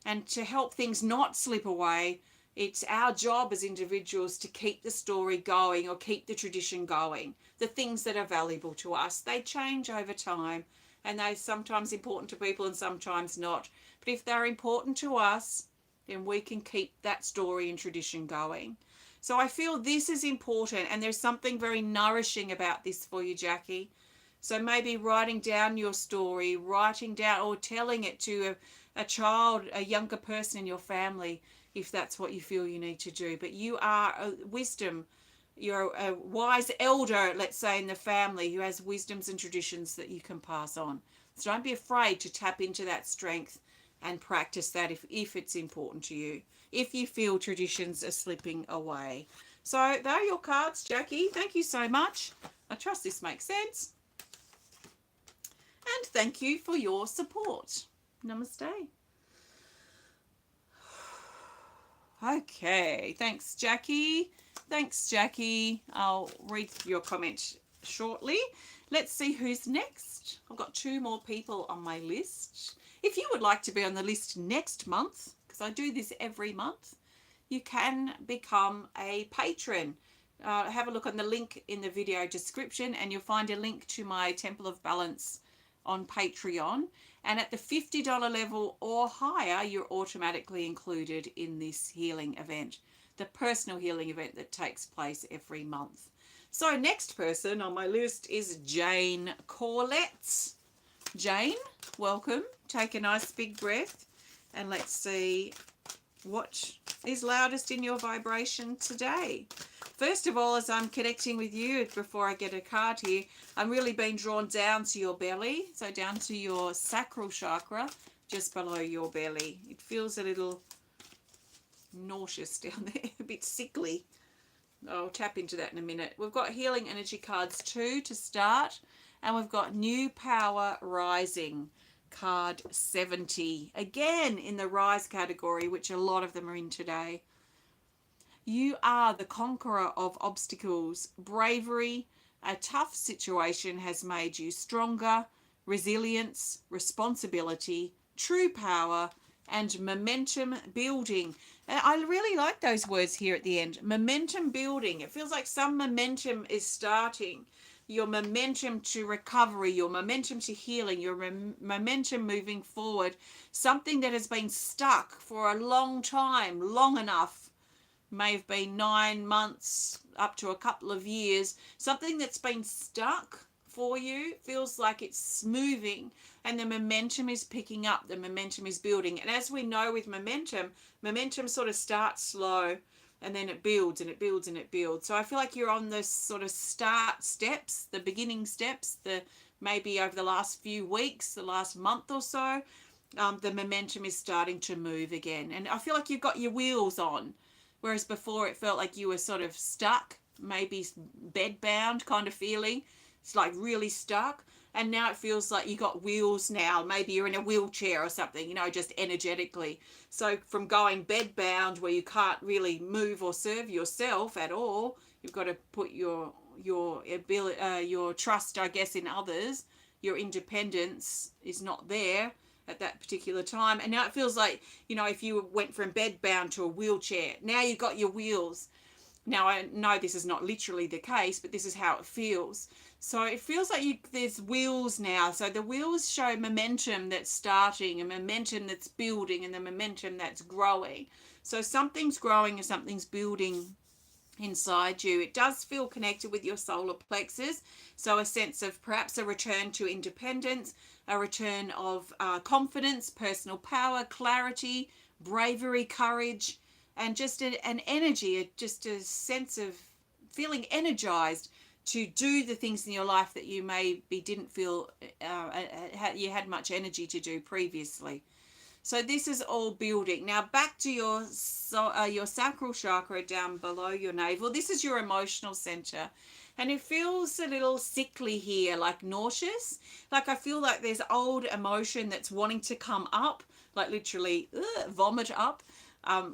and to help things not slip away, it's our job as individuals to keep the story going or keep the tradition going. The things that are valuable to us, they change over time, and they're sometimes important to people and sometimes not. But if they're important to us, then we can keep that story and tradition going. So I feel this is important, and there's something very nourishing about this for you, Jackie. So maybe writing down your story, writing down or telling it to a child, a younger person in your family, if that's what you feel you need to do. But you are a wisdom, you're a wise elder, let's say, in the family who has wisdoms and traditions that you can pass on. So don't be afraid to tap into that strength and practice that if it's important to you, if you feel traditions are slipping away. So there are your cards, Jackie. Thank you so much. I trust this makes sense. And thank you for your support. Namaste. Okay, thanks, Jackie. Thanks, Jackie. I'll read your comment shortly. Let's see who's next. I've got 2 more people on my list. If you would like to be on the list next month, because I do this every month, you can become a patron. Have a look on the link in the video description, and you'll find a link to my Temple of Balance on Patreon. And at the $50 level or higher, you're automatically included in this healing event, the personal healing event that takes place every month. So next person on my list is Jane Corlett. Jane, welcome. Take a nice big breath and let's see what is loudest in your vibration today. First of all, as I'm connecting with you, before I get a card here, I'm really being drawn down to your belly, so down to your sacral chakra, just below your belly. It feels a little nauseous down there, a bit sickly. I'll tap into that in a minute. We've got healing energy cards too to start, and we've got new power rising, card 70, again in the rise category, which a lot of them are in today. You are the conqueror of obstacles. Bravery, a tough situation has made you stronger. Resilience, responsibility, true power, and momentum building. And I really like those words here at the end. Momentum building. It feels like some momentum is starting. Your momentum to recovery, your momentum to healing, your momentum moving forward. Something that has been stuck for a long time, long enough. May have been 9 months up to a couple of years. Something that's been stuck for you feels like it's moving, and the momentum is picking up, the momentum is building. And as we know with momentum sort of starts slow and then it builds and it builds and it builds. So I feel like you're on this sort of start steps, the beginning steps, the maybe over the last few weeks, the last month or so, the momentum is starting to move again. And I feel like you've got your wheels on. Whereas before it felt like you were sort of stuck, maybe bed-bound kind of feeling. It's like really stuck. And now it feels like you got wheels now. Maybe you're in a wheelchair or something, you know, just energetically. So from going bed-bound where you can't really move or serve yourself at all, you've got to put your ability, your trust, I guess, in others. Your independence is not there at that particular time. And now it feels like, you know, if you went from bed bound to a wheelchair, now you've got your wheels. Now I know this is not literally the case, but this is how it feels. So it feels like there's wheels now. So the wheels show momentum that's starting, and momentum that's building, and the momentum that's growing. So something's growing and something's building inside you. It does feel connected with your solar plexus, so a sense of perhaps a return to independence, a return of confidence, personal power, clarity, bravery, courage, and just an energy, just a sense of feeling energized to do the things in your life that you maybe didn't feel you had much energy to do previously. So this is all building. Now back to your sacral chakra down below your navel. This is your emotional center. And it feels a little sickly here, like nauseous. Like I feel like there's old emotion that's wanting to come up, like literally vomit up,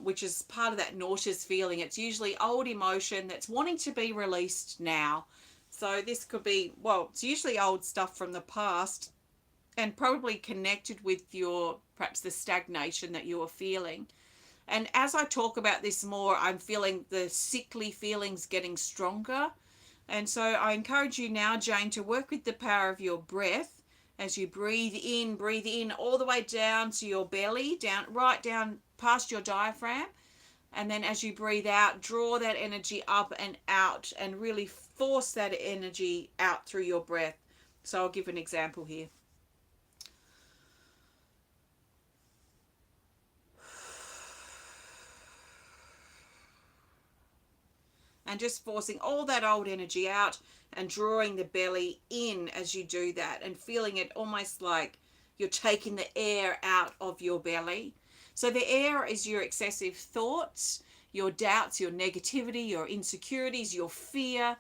which is part of that nauseous feeling. It's usually old emotion that's wanting to be released now. So this could be, well, it's usually old stuff from the past, and probably connected with your, perhaps the stagnation that you're feeling. And as I talk about this more, I'm feeling the sickly feelings getting stronger. And so I encourage you now, Jane, to work with the power of your breath as you breathe in all the way down to your belly, down right down past your diaphragm. And then as you breathe out, draw that energy up and out and really force that energy out through your breath. So I'll give an example here. And just forcing all that old energy out and drawing the belly in as you do that, and feeling it almost like you're taking the air out of your belly. So the air is your excessive thoughts, your doubts, your negativity, your insecurities, your fear,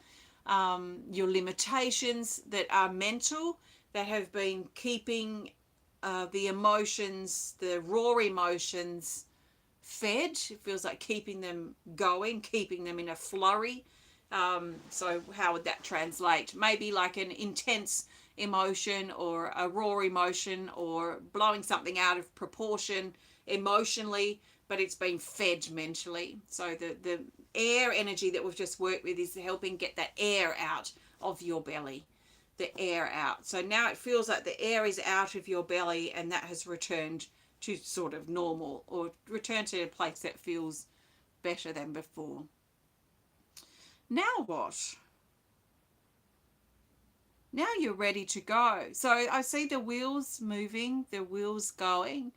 your limitations that are mental, that have been keeping the emotions, the raw emotions, fed. It feels like keeping them going, keeping them in a flurry. So how would that translate? Maybe like an intense emotion or a raw emotion, or blowing something out of proportion emotionally, but it's been fed mentally. So the air energy that we've just worked with is helping get that air out of your belly, the air out. So now it feels like the air is out of your belly, and that has returned to sort of normal, or return to a place that feels better than before. Now what? Now you're ready to go. So I see the wheels moving, the wheels going,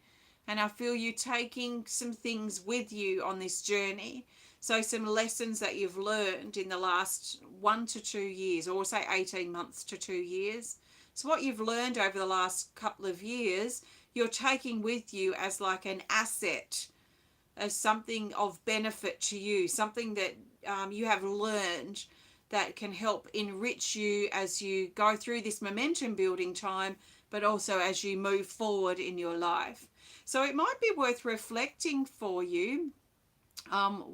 and I feel you taking some things with you on this journey. So some lessons that you've learned in the last 1 to 2 years, or say 18 months to 2 years. So what you've learned over the last couple of years, you're taking with you as like an asset, as something of benefit to you, something that you have learned that can help enrich you as you go through this momentum building time, but also as you move forward in your life. So it might be worth reflecting for you,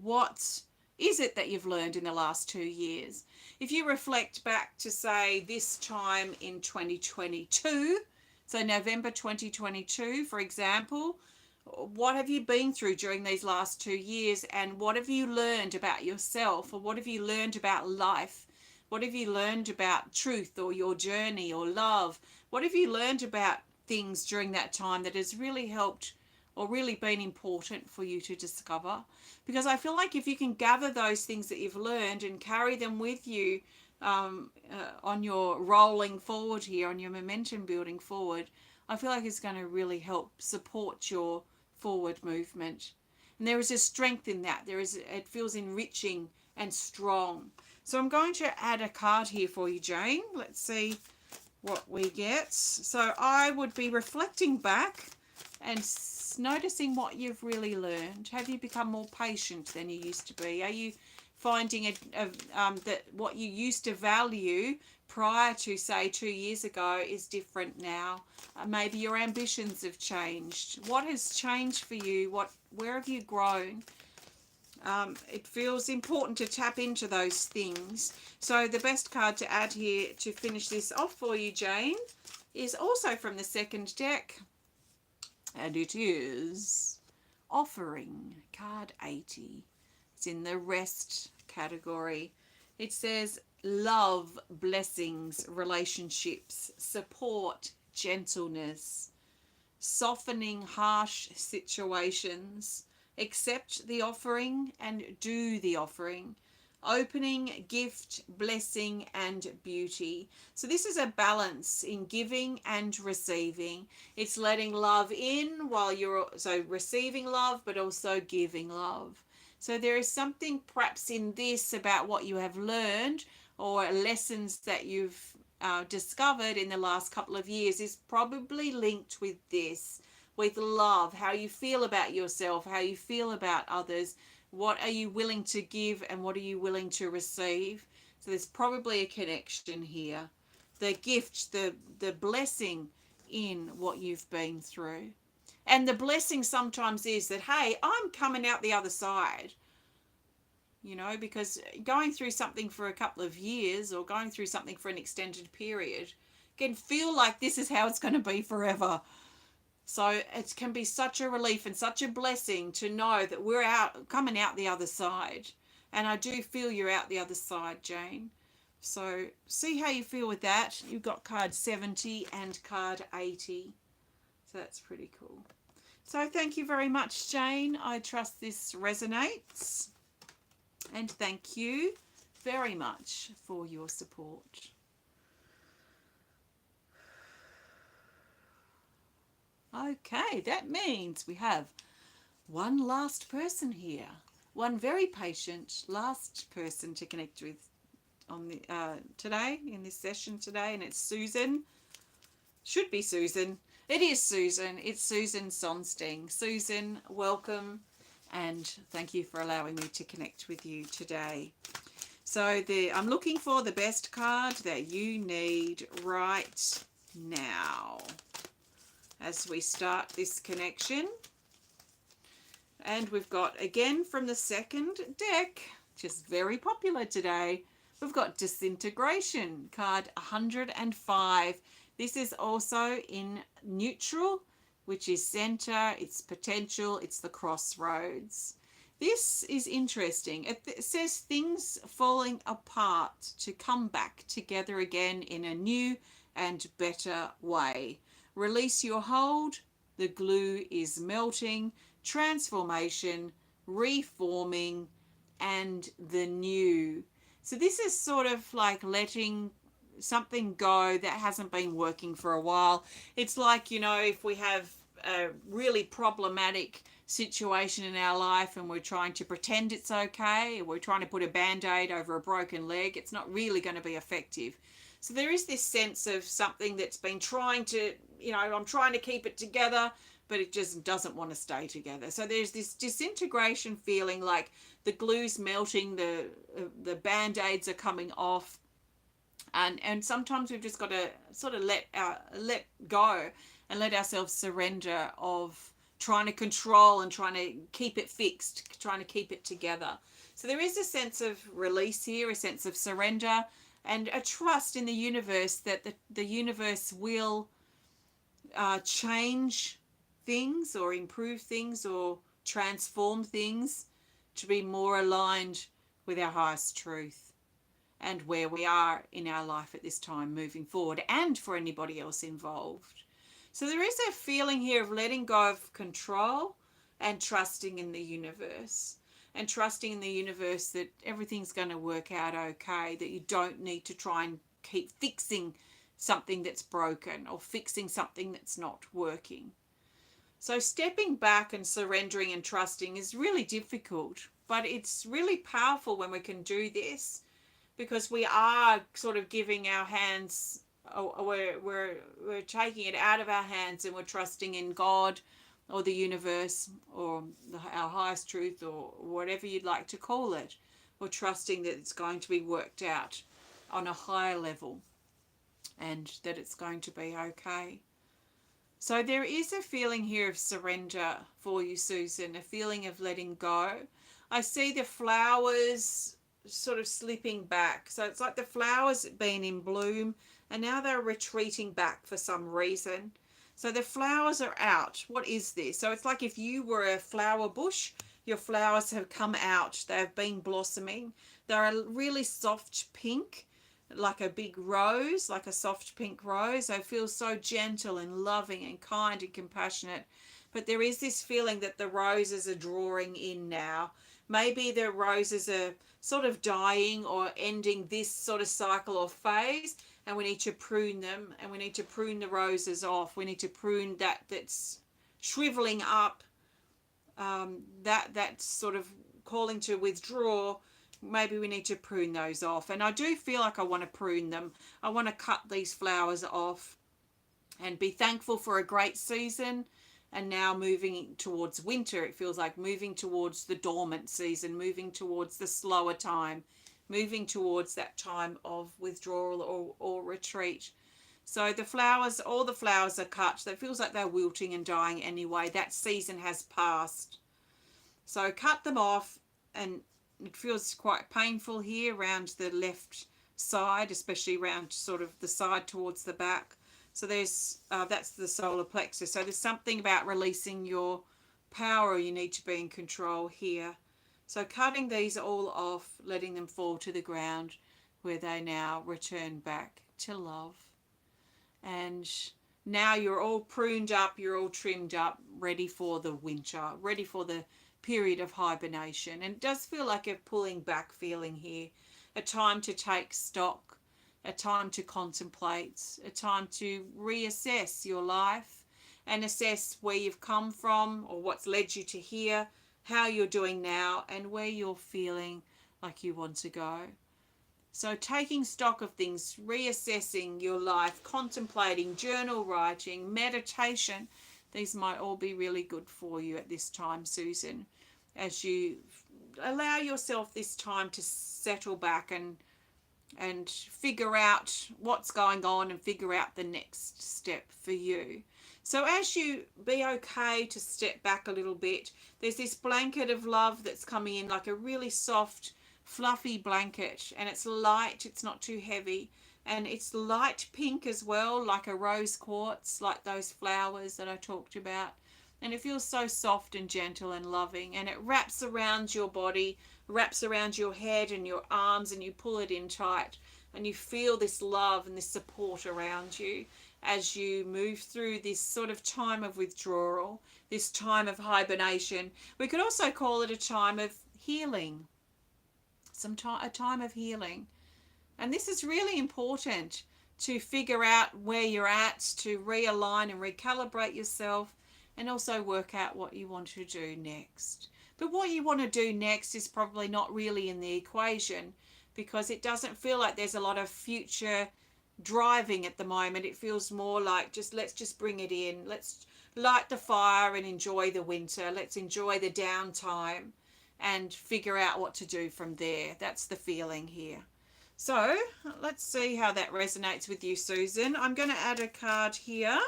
what is it that you've learned in the last 2 years? If you reflect back to, say, this time in 2022, so November 2022, for example, what have you been through during these last 2 years, and what have you learned about yourself, or what have you learned about life? What have you learned about truth, or your journey, or love? What have you learned about things during that time that has really helped or really been important for you to discover? Because I feel like if you can gather those things that you've learned and carry them with you, on your rolling forward here, on your momentum building forward, I feel like it's going to really help support your forward movement. And there is a strength in that. It feels enriching and strong. So I'm going to add a card here for you, Jane. Let's see what we get. So I would be reflecting back and noticing what you've really learned. Have you become more patient than you used to be? Are you finding that what you used to value prior to, say, 2 years ago is different now? Maybe your ambitions have changed. What has changed for you? Where have you grown? It feels important to tap into those things. So the best card to add here to finish this off for you, Jane, is also from the second deck. And it is Offering, card 80. It's in the rest category. It says love, blessings, relationships, support, gentleness, softening harsh situations, accept the offering and do the offering, opening, gift, blessing, and beauty. So this is a balance in giving and receiving. It's letting love in while you're so receiving love, but also giving love. So there is something perhaps in this about what you have learned, or lessons that you've discovered in the last couple of years is probably linked with this, with love, how you feel about yourself, how you feel about others. What are you willing to give, and what are you willing to receive? So there's probably a connection here. The gift, the blessing in what you've been through. And the blessing sometimes is that, hey, I'm coming out the other side. Because going through something for a couple of years, or going through something for an extended period, can feel like this is how it's going to be forever. So it can be such a relief and such a blessing to know that we're coming out the other side. And I do feel you're out the other side, Jane. So see how you feel with that. You've got card 70 and card 80. So that's pretty cool. So thank you very much, Jane. I trust this resonates. And thank you very much for your support. Okay, that means we have one last person here. One very patient last person to connect with on the today, in this session today, and it's Susan. Should be Susan. It is Susan. It's Susan Sonsteng. Susan, welcome, and thank you for allowing me to connect with you today. So I'm looking for the best card that you need right now as we start this connection. And we've got, again, from the second deck, just very popular today, we've got Disintegration, card 105. This is also in neutral, which is center, it's potential, it's the crossroads. This is interesting. It says things falling apart to come back together again in a new and better way. Release your hold, the glue is melting, transformation, reforming, and the new. So this is sort of like letting something go that hasn't been working for a while. It's like, if we have a really problematic situation in our life and we're trying to pretend it's okay, we're trying to put a band-aid over a broken leg, it's not really going to be effective. So there is this sense of something that's been trying to, I'm trying to keep it together, but it just doesn't want to stay together. So there's this disintegration feeling, like the glue's melting, the band-aids are coming off, and sometimes we've just got to sort of let go and let ourselves surrender of trying to control and trying to keep it fixed, trying to keep it together. So there is a sense of release here, a sense of surrender, and a trust in the universe that the universe will change things or improve things or transform things to be more aligned with our highest truth and where we are in our life at this time moving forward, and for anybody else involved. So there is a feeling here of letting go of control and trusting in the universe. And trusting in the universe that everything's going to work out okay, that you don't need to try and keep fixing something that's broken or fixing something that's not working. So stepping back and surrendering and trusting is really difficult, but it's really powerful when we can do this, because we are sort of giving our hands, we're taking it out of our hands and we're trusting in God or the universe or our highest truth or whatever you'd like to call it. We're trusting that it's going to be worked out on a higher level and that it's going to be okay. So there is a feeling here of surrender for you, Susan, a feeling of letting go. I see the flowers sort of slipping back. So it's like the flowers have been in bloom and now they're retreating back for some reason. So the flowers are out. What is this? So it's like if you were a flower bush, your flowers have come out. They have been blossoming. They're a really soft pink, like a big rose, like a soft pink rose. They feel so gentle and loving and kind and compassionate. But there is this feeling that the roses are drawing in now. Maybe the roses are sort of dying or ending this sort of cycle or phase, and we need to prune them, and we need to prune the roses off. We need to prune that's shriveling up, that's sort of calling to withdraw. Maybe we need to prune those off. And I do feel like I want to prune them. I want to cut these flowers off and be thankful for a great season. And now moving towards winter, it feels like moving towards the dormant season, moving towards the slower time, moving towards that time of withdrawal or retreat. So the flowers, all the flowers are cut. So it feels like they're wilting and dying anyway. That season has passed. So cut them off, and it feels quite painful here around the left side, especially around sort of the side towards the back. So there's that's the solar plexus. So there's something about releasing your power. You need to be in control here. So cutting these all off, letting them fall to the ground where they now return back to love. And now you're all pruned up, you're all trimmed up, ready for the winter, ready for the period of hibernation. And it does feel like a pulling back feeling here, a time to take stock, a time to contemplate, a time to reassess your life and assess where you've come from or what's led you to here, how you're doing now, and where you're feeling like you want to go. So taking stock of things, reassessing your life, contemplating, journal writing, meditation, these might all be really good for you at this time, Susan, as you allow yourself this time to settle back and figure out what's going on and figure out the next step for you. So as you be okay to step back a little bit, there's this blanket of love that's coming in, like a really soft, fluffy blanket, and it's light, it's not too heavy, and it's light pink as well, like a rose quartz, like those flowers that I talked about. And it feels so soft and gentle and loving, and it wraps around your body, wraps around your head and your arms, and you pull it in tight, and you feel this love and this support around you as you move through this sort of time of withdrawal, this time of hibernation. We could also call it a time of healing, a time of healing. And this is really important. to figure out where you're at, to realign and recalibrate yourself, and also work out what you want to do next. But what you want to do next is probably not really in the equation, because it doesn't feel like there's a lot of future driving at the moment. It feels more like let's just bring it in. Let's light the fire and enjoy the winter. Let's enjoy the downtime and figure out what to do from there. That's the feeling here. So let's see how that resonates with you, Susan. I'm going to add a card here,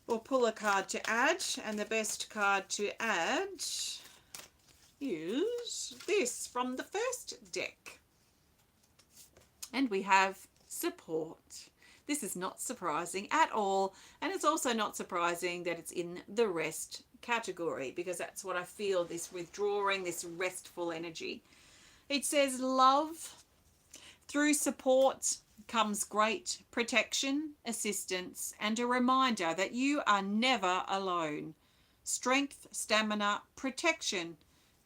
or pull a card to add, and the best card to add is this from the first deck. And we have support. This is not surprising at all, and it's also not surprising that it's in the rest category, because that's what I feel, this withdrawing, this restful energy. It says love. Through support comes great protection, assistance, and a reminder that you are never alone. Strength, stamina, protection,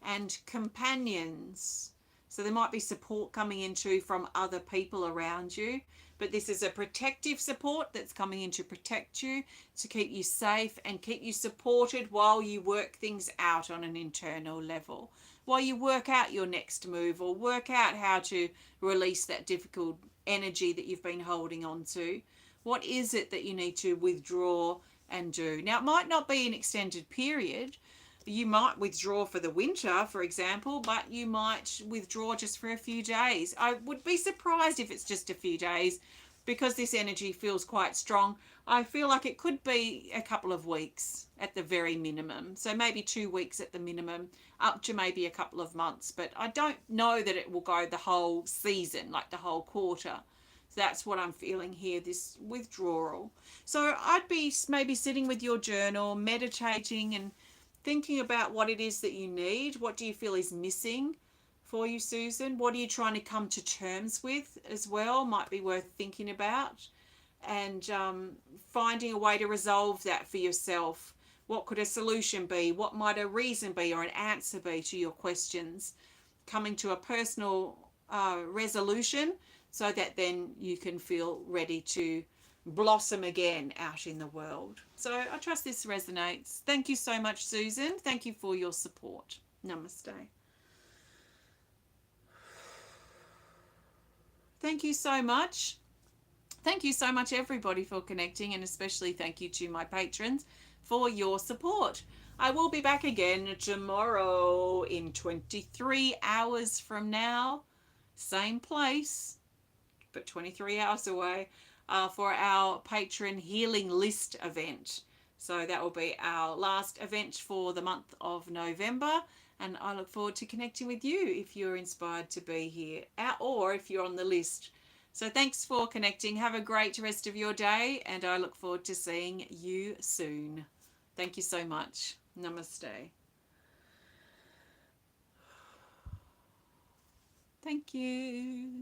and companions. So there might be support coming into from other people around you, but this is a protective support that's coming in to protect you, to keep you safe and keep you supported while you work things out on an internal level, while you work out your next move, or work out how to release that difficult energy that you've been holding on to. What is it that you need to withdraw and do? Now, it might not be an extended period. You might withdraw for the winter, for example, but you might withdraw just for a few days. I would be surprised if it's just a few days, because this energy feels quite strong. I feel like it could be a couple of weeks at the very minimum. So maybe 2 weeks at the minimum, up to maybe a couple of months. But I don't know that it will go the whole season, like the whole quarter. So that's what I'm feeling here, this withdrawal. So I'd be maybe sitting with your journal, meditating and thinking about what it is that you need. What do you feel is missing for you, Susan? What are you trying to come to terms with as well? Might be worth thinking about. And finding a way to resolve that for yourself. What could a solution be? What might a reason be or an answer be to your questions? Coming to a personal resolution, so that then you can feel ready to blossom again out in the world. So I trust this resonates. Thank you so much, Susan. Thank you for your support. Namaste. Thank you so much. Thank you so much, everybody, for connecting, and especially thank you to my patrons for your support. I will be back again tomorrow in 23 hours from now. Same place, but 23 hours away, for our Patron Healing List event. So that will be our last event for the month of November, and I look forward to connecting with you if you're inspired to be here, or if you're on the list. So thanks for connecting. Have a great rest of your day, and I look forward to seeing you soon. Thank you so much. Namaste. Thank you.